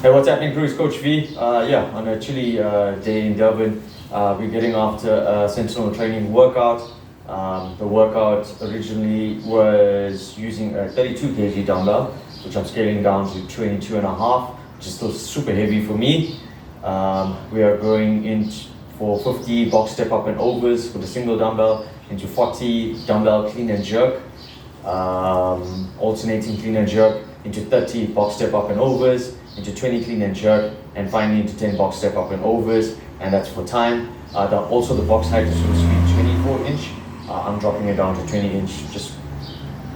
Hey, what's happening, crew? It's Coach V. On a chilly day in Durban, we're getting after a sentinel training workout. The workout originally was using a 32 kg dumbbell, which I'm scaling down to 22 and a half, which is still super heavy for me. We are going in for 50 box step up and overs with a single dumbbell, into 40 dumbbell clean and jerk, alternating clean and jerk, into 30 box step up and overs, into 20 clean and jerk, and finally into 10 box step up and overs, and that's for time. Also the box height is supposed to be 24 inch. I'm dropping it down to 20 inch just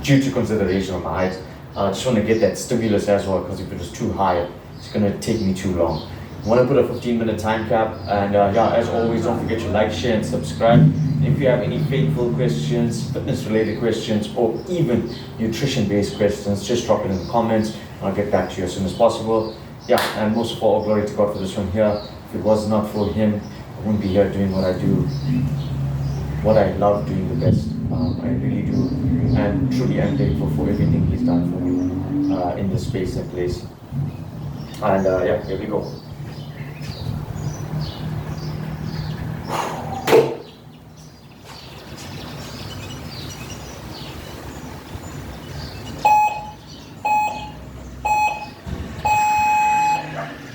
due to consideration of my height. I just want to get that stimulus as well, because if it is too high, it's going to take me too long. I want to put a 15-minute time cap, and as always, don't forget to like, share, and subscribe. And if you have any fateful questions, fitness-related questions, or even nutrition-based questions, just drop it in the comments, and I'll get back to you as soon as possible. And most of all glory to God for this one here. If it was not for Him, I wouldn't be here doing what I do, what I love doing the best. I really do, and truly am thankful for everything He's done for me in this space and place. And here we go.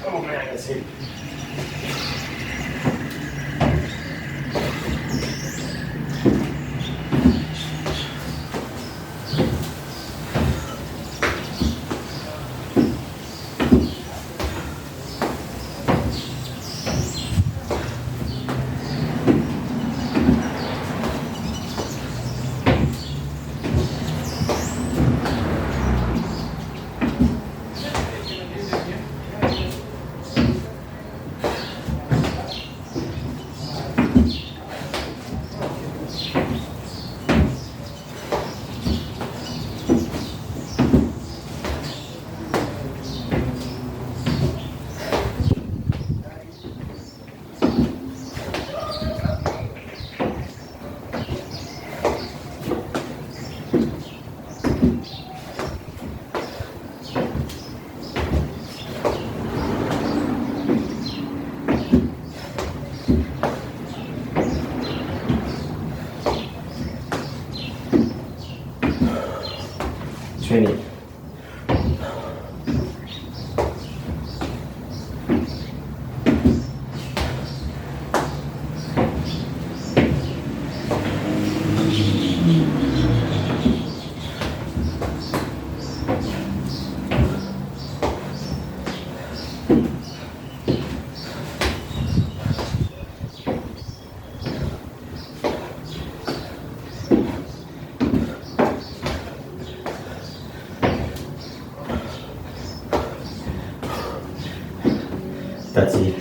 Oh man, that's it. That's it.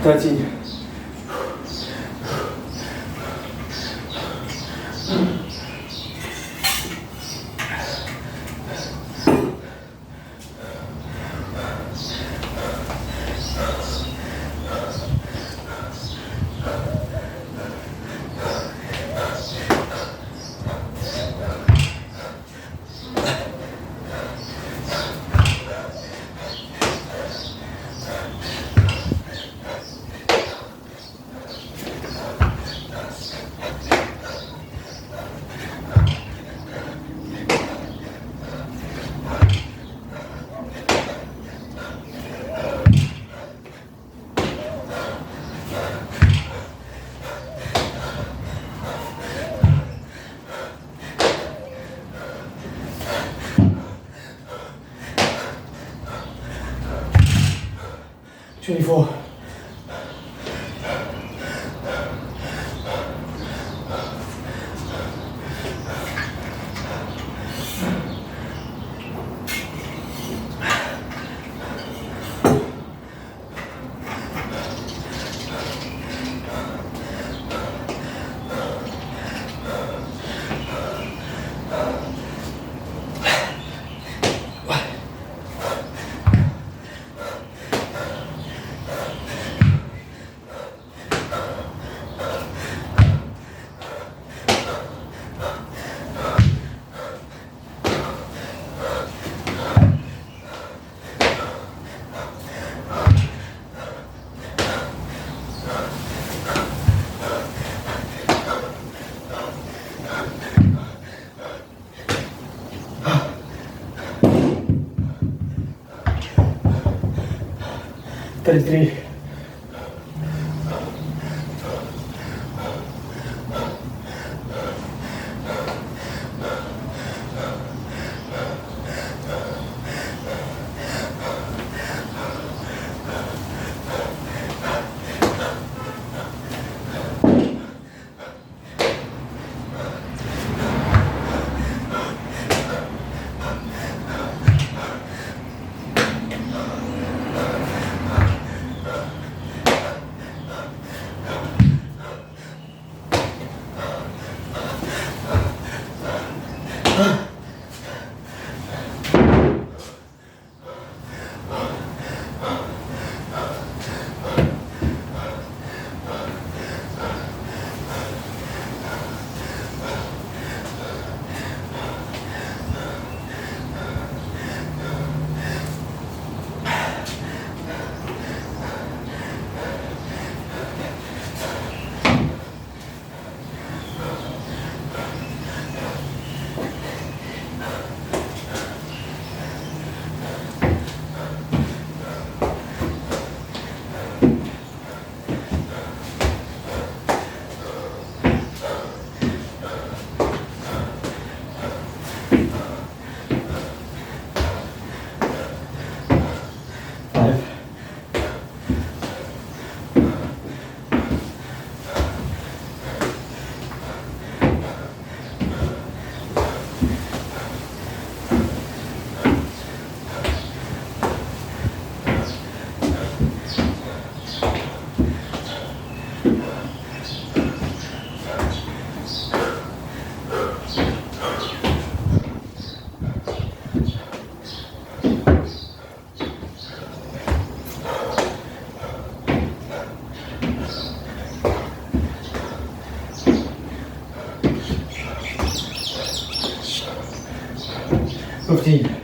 13. Twenty-four. Thirty-three. 15.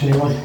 Anyone?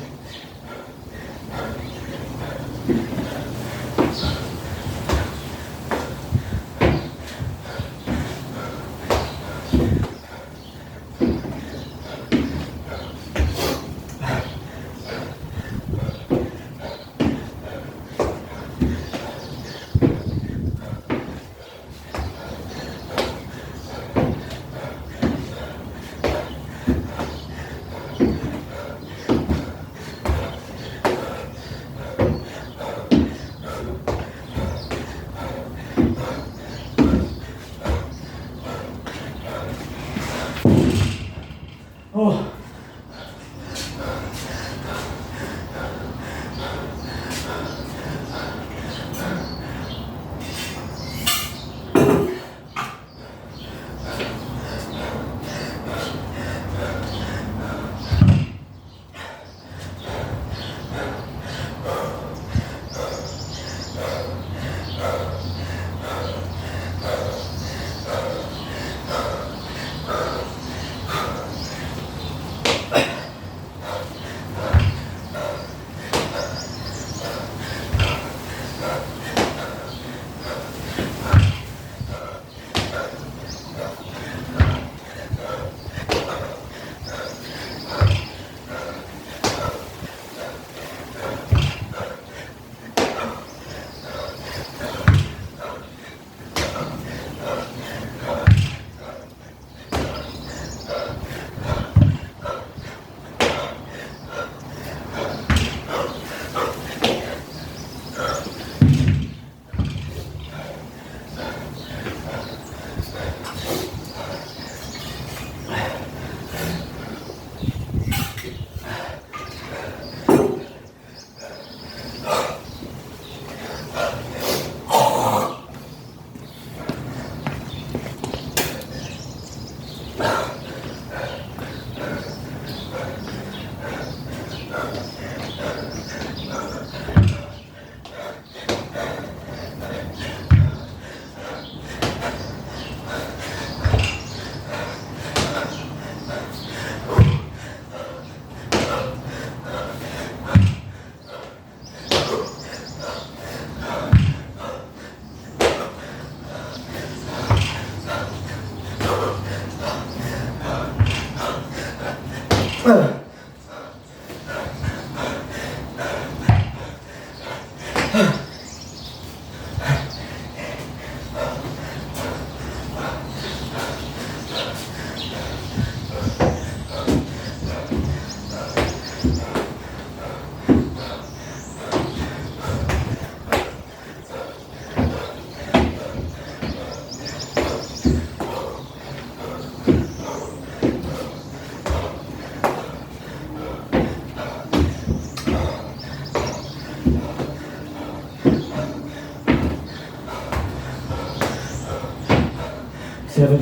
Seven,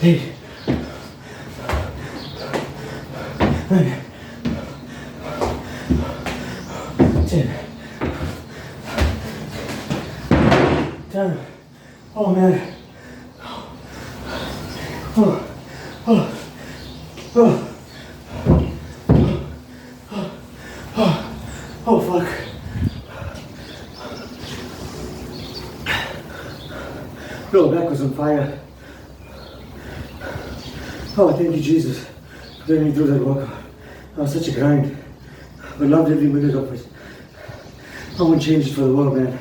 8, 9, 10. Damn. Oh man. Oh. Oh. Oh. Oh fuck. Your back was on fire. Oh, thank you, Jesus, for getting me through that workout. That was such a grind. I loved every minute of it. I won't change it for the world, man.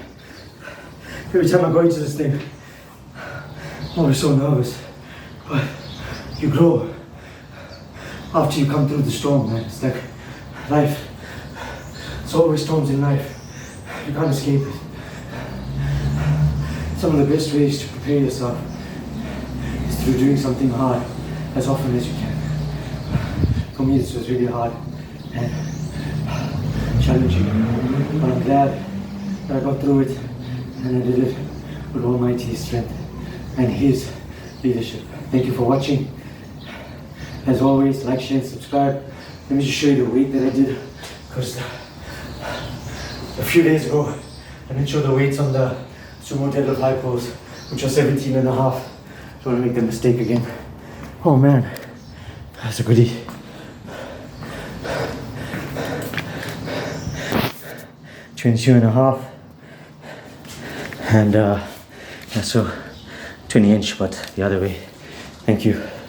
Every time I go into this thing, I'm always so nervous. But you grow after you come through the storm, man. It's like life. It's always storms in life. You can't escape it. Some of the best ways to prepare yourself is through doing something hard as often as you can. For me, this was really hard and challenging, but I'm glad that I got through it and I did it with Almighty's strength and His leadership. Thank you for watching. As always, like, share, and subscribe. Let me just show you the weight that I did, because a few days ago I didn't show the weights on the sumo deadlift high pose, which was 17 and a half. Don't want to make the mistake again. Oh man, that's a goodie. $22 and a half, and yeah, so 20 inch, but the other way. Thank you.